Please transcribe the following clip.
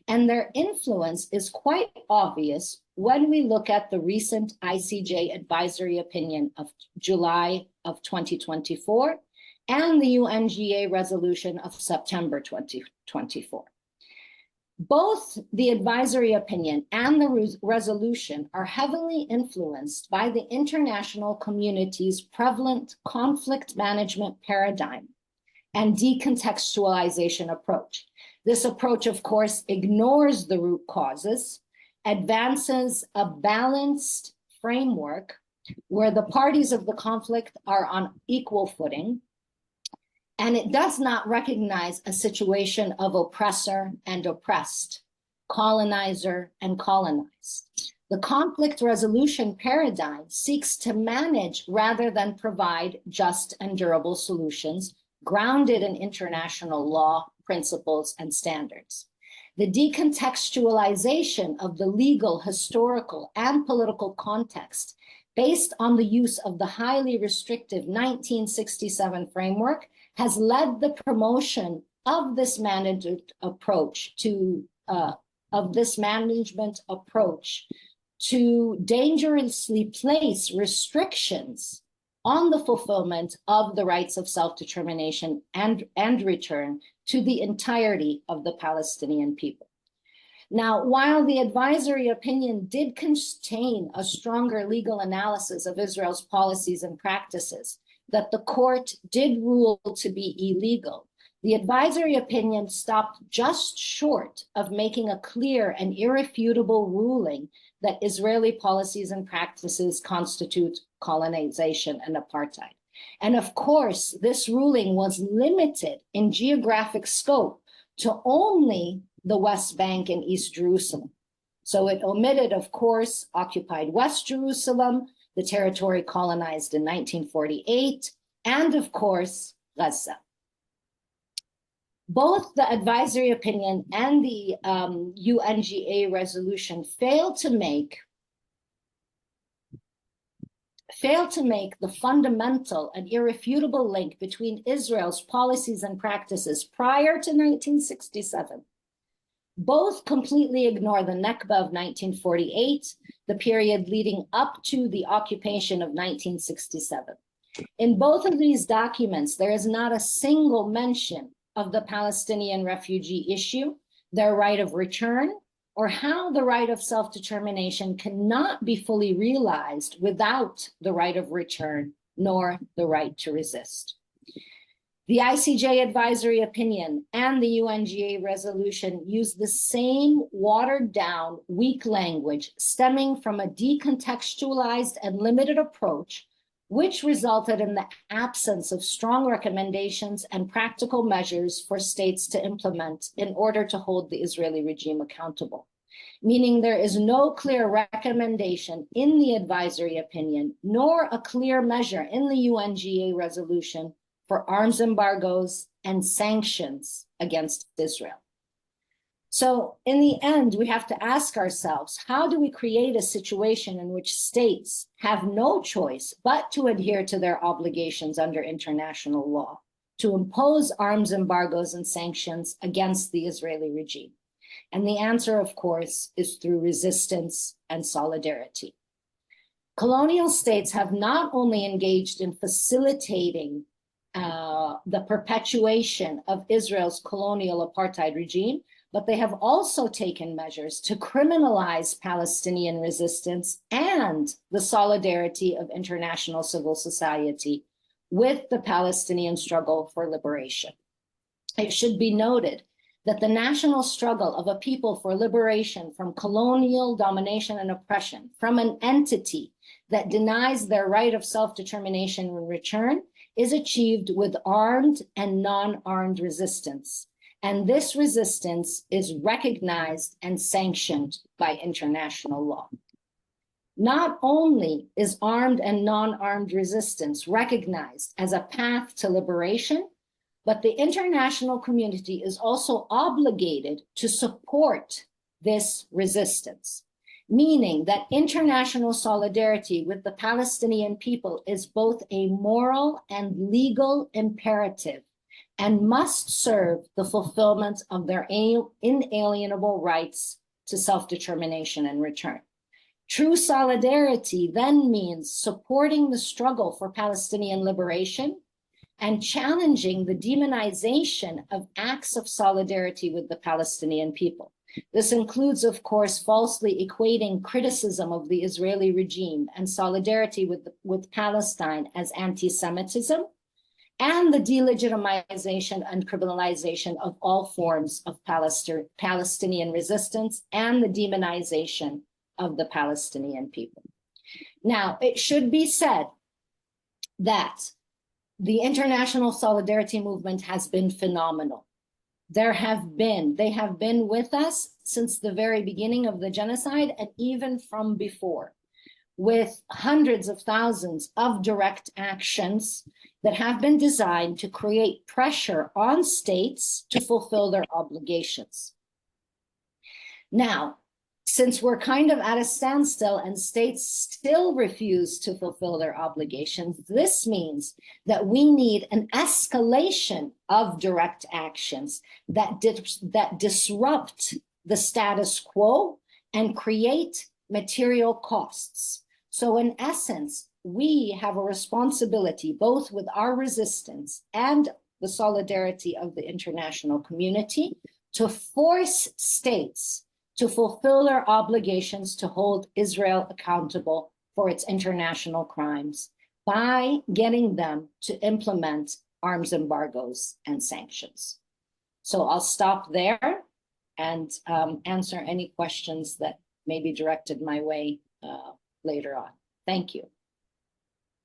And their influence is quite obvious when we look at the recent ICJ Advisory Opinion of July of 2024 and the UNGA resolution of September 2024. Both the advisory opinion and the resolution are heavily influenced by the international community's prevalent conflict management paradigm and decontextualization approach. This approach, of course, ignores the root causes, advances a balanced framework where the parties of the conflict are on equal footing, and it does not recognize a situation of oppressor and oppressed, colonizer and colonized. The conflict resolution paradigm seeks to manage rather than provide just and durable solutions grounded in international law, principles, and standards. The decontextualization of the legal, historical, and political context based on the use of the highly restrictive 1967 framework has led the promotion of this management approach to dangerously place restrictions on the fulfillment of the rights of self-determination and return to the entirety of the Palestinian people. Now, while the advisory opinion did contain a stronger legal analysis of Israel's policies and practices that the court did rule to be illegal, the advisory opinion stopped just short of making a clear and irrefutable ruling that Israeli policies and practices constitute colonization and apartheid. And of course, this ruling was limited in geographic scope to only the West Bank and East Jerusalem. So it omitted, of course, occupied West Jerusalem, the territory colonized in 1948, and of course, Gaza. Both the advisory opinion and the UNGA resolution failed to make the fundamental and irrefutable link between Israel's policies and practices prior to 1967. Both completely ignore the Nakba of 1948, the period leading up to the occupation of 1967. In both of these documents, there is not a single mention of the Palestinian refugee issue, their right of return, or how the right of self-determination cannot be fully realized without the right of return, nor the right to resist. The ICJ advisory opinion and the UNGA resolution use the same watered down, weak language stemming from a decontextualized and limited approach, which resulted in the absence of strong recommendations and practical measures for states to implement in order to hold the Israeli regime accountable. Meaning there is no clear recommendation in the advisory opinion, nor a clear measure in the UNGA resolution for arms embargoes and sanctions against Israel. So in the end, we have to ask ourselves, how do we create a situation in which states have no choice but to adhere to their obligations under international law, to impose arms embargoes and sanctions against the Israeli regime? And the answer, of course, is through resistance and solidarity. Colonial states have not only engaged in facilitating the perpetuation of Israel's colonial apartheid regime, but they have also taken measures to criminalize Palestinian resistance and the solidarity of international civil society with the Palestinian struggle for liberation. It should be noted that the national struggle of a people for liberation from colonial domination and oppression, from an entity that denies their right of self-determination in return, is achieved with armed and non-armed resistance. And this resistance is recognized and sanctioned by international law. Not only is armed and non-armed resistance recognized as a path to liberation, but the international community is also obligated to support this resistance, meaning that international solidarity with the Palestinian people is both a moral and legal imperative, and must serve the fulfillment of their inalienable rights to self-determination and return. True solidarity then means supporting the struggle for Palestinian liberation and challenging the demonization of acts of solidarity with the Palestinian people. This includes, of course, falsely equating criticism of the Israeli regime and solidarity with Palestine as anti-Semitism, and the delegitimization and criminalization of all forms of Palestinian resistance and the demonization of the Palestinian people. Now, it should be said that the international solidarity movement has been phenomenal. They have been with us since the very beginning of the genocide and even from before, with hundreds of thousands of direct actions that have been designed to create pressure on states to fulfill their obligations. Now, since we're kind of at a standstill and states still refuse to fulfill their obligations, this means that we need an escalation of direct actions that disrupt the status quo and create material costs. So in essence, we have a responsibility both with our resistance and the solidarity of the international community to force states to fulfill their obligations to hold Israel accountable for its international crimes by getting them to implement arms embargoes and sanctions. So I'll stop there and answer any questions that may be directed my way later on. Thank you.